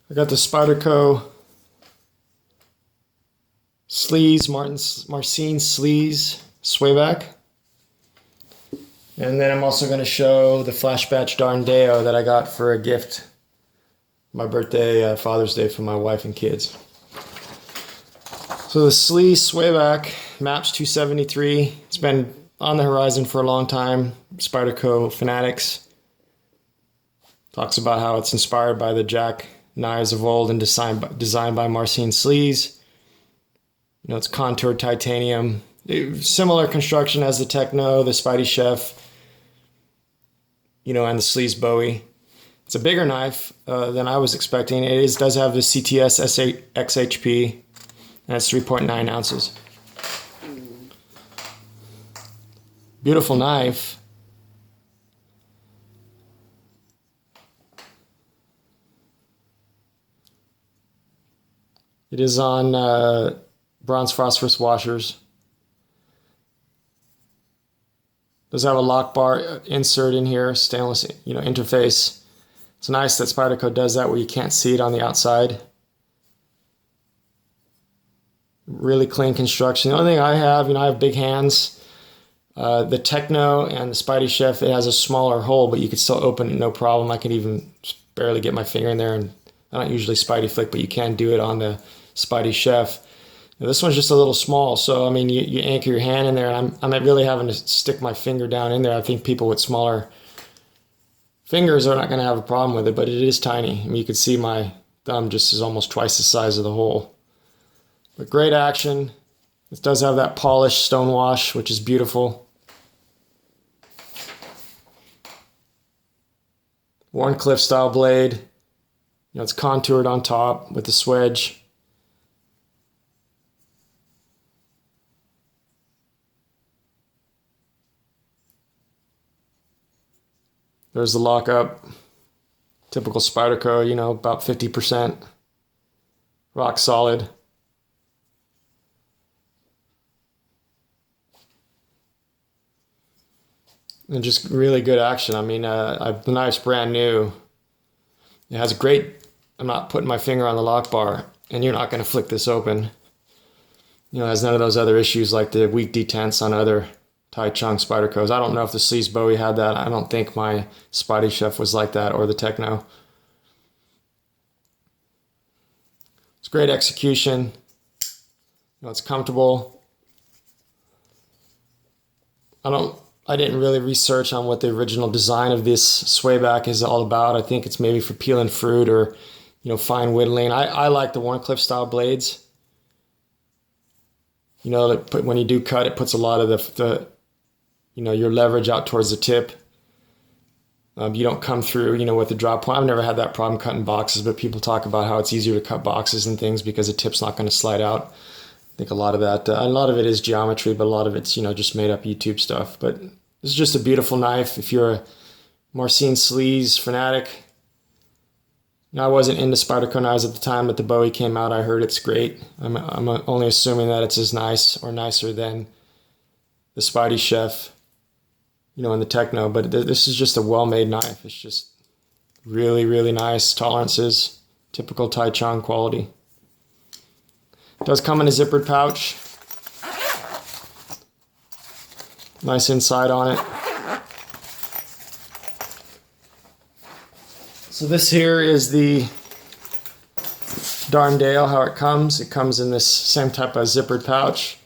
I got the Spyderco Marcin Slysz Swayback. And then I'm also going to show the Flashbatch Darn Dao that I got for a gift, my birthday, Father's Day, for my wife and kids. So the Slysz Swayback, MAPS 273. It's been on the horizon for a long time. Spyderco fanatics. Talks about how it's inspired by the jack knives of old and designed by Marcin Slysz. You know, it's contoured titanium. Similar construction as the Techno, the Spidey Chef, you know, and the Slysz Bowie. It's a bigger knife than I was expecting. It does have the CTS-XHP, and it's 3.9 ounces. Beautiful knife. It is on bronze phosphorus washers. Does have a lockbar insert in here, stainless, you know, interface. It's nice that Spyderco does that where you can't see it on the outside. Really clean construction. The only thing I have, you know, I have big hands. The Techno and the Spidey Chef, it has a smaller hole, but you can still open it no problem. I can even barely get my finger in there, and I don't usually Spidey flick, but you can do it on the Spidey Chef. Now, this one's just a little small, so I mean, you anchor your hand in there, and I'm really having to stick my finger down in there. I think people with smaller fingers are not going to have a problem with it, but it is tiny. I mean, you can see my thumb just is almost twice the size of the hole. But great action. It does have that polished stone wash, which is beautiful. Warncliffe style blade. You know, it's contoured on top with the swedge. There's the lockup. Typical Spyderco, you know, about 50%. Rock solid. And just really good action. I mean, the knife's brand new. It has great, I'm not putting my finger on the lock bar, and you're not going to flick this open. You know, it has none of those other issues like the weak detents on other Taichung Spydercos. I don't know if the Slysz Bowie had that. I don't think my Spidey Chef was like that, or the Techno. It's great execution. You know, it's comfortable. I didn't really research on what the original design of this Swayback is all about. I think it's maybe for peeling fruit or, you know, fine whittling. I like the Warncliffe style blades. You know, when you do cut, it puts a lot of the you know, your leverage out towards the tip. You don't come through, you know, with the drop point. I've never had that problem cutting boxes, but people talk about how it's easier to cut boxes and things because the tip's not going to slide out. I think a lot of it is geometry, but a lot of it's, you know, just made up YouTube stuff. But this is just a beautiful knife. If you're a Marcin Slysz fanatic, you know, I wasn't into Spyderco knives at the time, but the Bowie came out. I heard it's great. I'm only assuming that it's as nice or nicer than the Spidey Chef, you know, and the Techno. But this is just a well-made knife. It's just really, really nice tolerances, typical Taichung quality. It does come in a zippered pouch. Nice inside on it. So this here is the Darn Dao, how it comes. It comes in this same type of zippered pouch.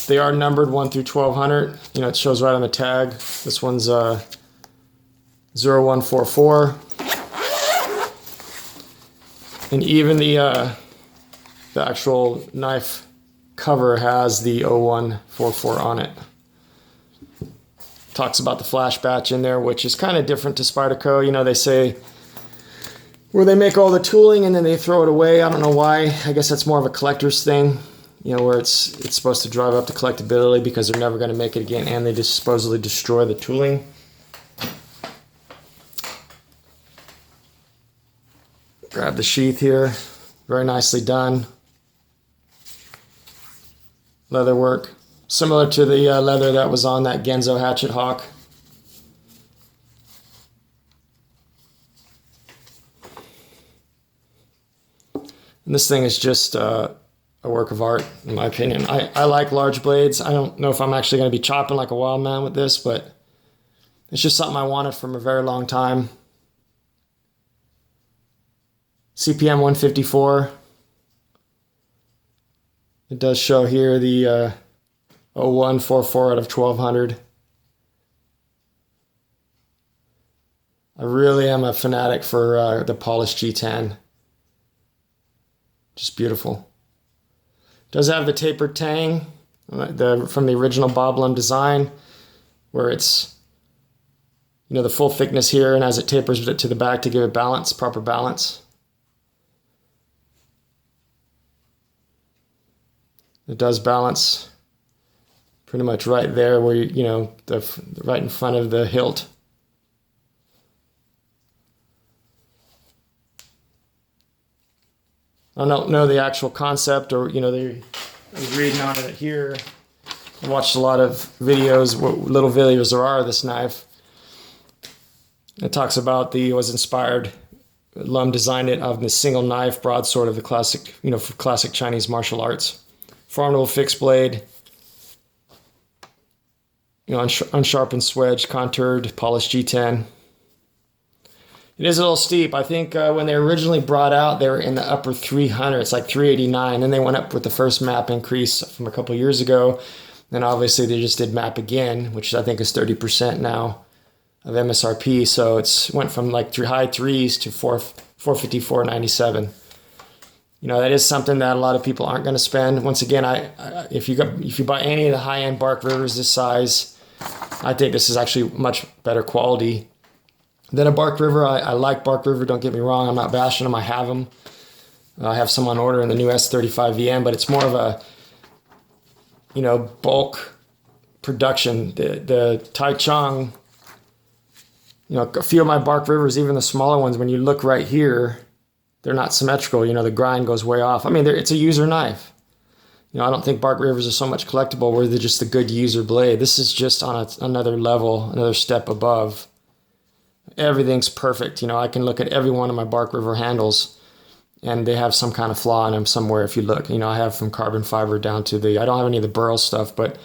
They are numbered 1 through 1200. You know, it shows right on the tag. This one's 0144. And even the actual knife cover has the 0144 on it. Talks about the Flashbatch in there, which is kind of different to Spyderco. You know, they say where they make all the tooling and then they throw it away. I don't know why. I guess that's more of a collector's thing. You know, where it's supposed to drive up the collectability because they're never going to make it again, and they just supposedly destroy the tooling. Grab the sheath here. Very nicely done. Leather work. Similar to the leather that was on that Genzo Hatchet Hawk. And this thing is just a work of art, in my opinion. I like large blades. I don't know if I'm actually going to be chopping like a wild man with this, but it's just something I wanted from a very long time. CPM-154. It does show here the 0144 out of 1200. I really am a fanatic for the polished G10. Just beautiful. Does have the tapered tang from the original Bob Lum design, where it's, you know, the full thickness here, and as it tapers it to the back to give it balance, proper balance. It does balance pretty much right there where you know, right in front of the hilt. I don't know the actual concept, or, you know, I was reading on it here. I watched a lot of videos, what little videos there are of this knife. It talks about it was inspired, Lum designed it of the single knife broadsword of the classic, you know, for classic Chinese martial arts. Formidable fixed blade, you know, unsharpened swedge, contoured, polished G10. It is a little steep. I think when they originally brought out, they were in the upper 300. It's like 389. Then they went up with the first map increase from a couple years ago. Then obviously they just did map again, which I think is 30% now of MSRP. So it's went from like high threes to 454.97. You know, that is something that a lot of people aren't going to spend. Once again, if you buy any of the high-end Bark Rivers this size, I think this is actually much better quality than a Bark River. I like Bark River, don't get me wrong. I'm not bashing them. I have them. I have some on order in the new S35VM, but it's more of a, you know, bulk production. The Taichung, you know, a few of my Bark Rivers, even the smaller ones, when you look right here, they're not symmetrical. You know, the grind goes way off. I mean, it's a user knife. You know, I don't think Bark Rivers are so much collectible where they're just a good user blade. This is just on another level, another step above. Everything's perfect. You know, I can look at every one of my Bark River handles and they have some kind of flaw in them somewhere if you look. You know, I have from carbon fiber down to I don't have any of the burl stuff, but,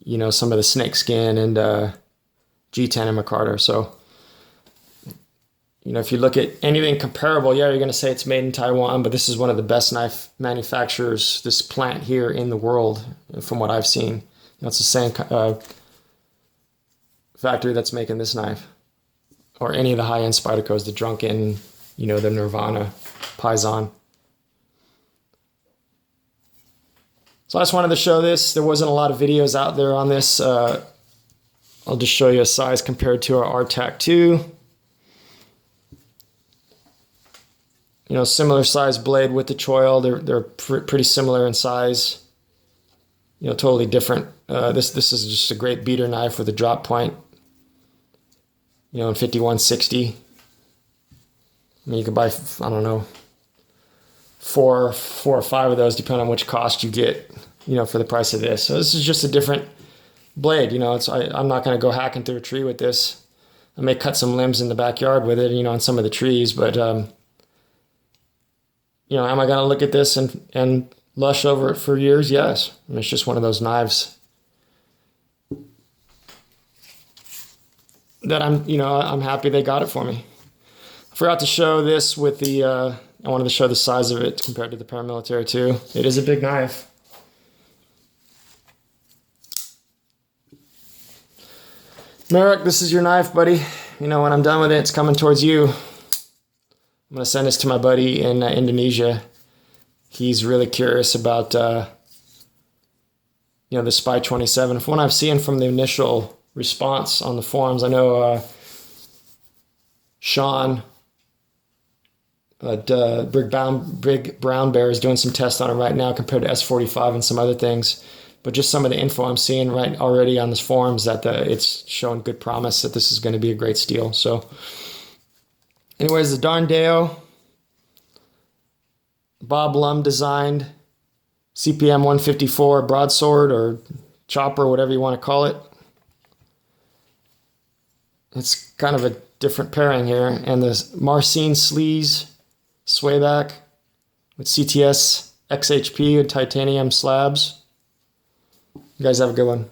you know, some of the snake skin and G10 and McCarter. So, you know, if you look at anything comparable, yeah, you're going to say it's made in Taiwan, but this is one of the best knife manufacturers, this plant here in the world, from what I've seen. You know, it's the same factory that's making this knife, or any of the high-end Spydercos, the Drunken, you know, the Nirvana, Paisan. So I just wanted to show this. There wasn't a lot of videos out there on this. I'll just show you a size compared to our RTAC 2. You know, similar size blade with the choil. They're pretty similar in size. You know, totally different. This is just a great beater knife with a drop point. You know, in 5160. I mean, you could buy, I don't know, four or five of those, depending on which cost you get, you know, for the price of this. So this is just a different blade. You know, I'm not going to go hacking through a tree with this. I may cut some limbs in the backyard with it, you know, on some of the trees, but you know, am I going to look at this and lush over it for years? Yes. I mean, it's just one of those knives that I'm happy they got it for me. I forgot to show this with the, I wanted to show the size of it compared to the paramilitary too. It is a big knife. Merrick, this is your knife, buddy. You know, when I'm done with it, it's coming towards you. I'm going to send this to my buddy in Indonesia. He's really curious about, you know, the Spy 27. From what I've seen from the initial response on the forums, I know Sean, Big Brown Bear, is doing some tests on it right now compared to S45 and some other things. But just some of the info I'm seeing right already on this forums that it's showing good promise that this is going to be a great steel. So anyways, the Darn Dao, Bob Lum designed, CPM-154 broadsword or chopper, whatever you want to call it. It's kind of a different pairing here. And the Marcin Slysz Swayback with CTS-XHP and titanium slabs. You guys have a good one.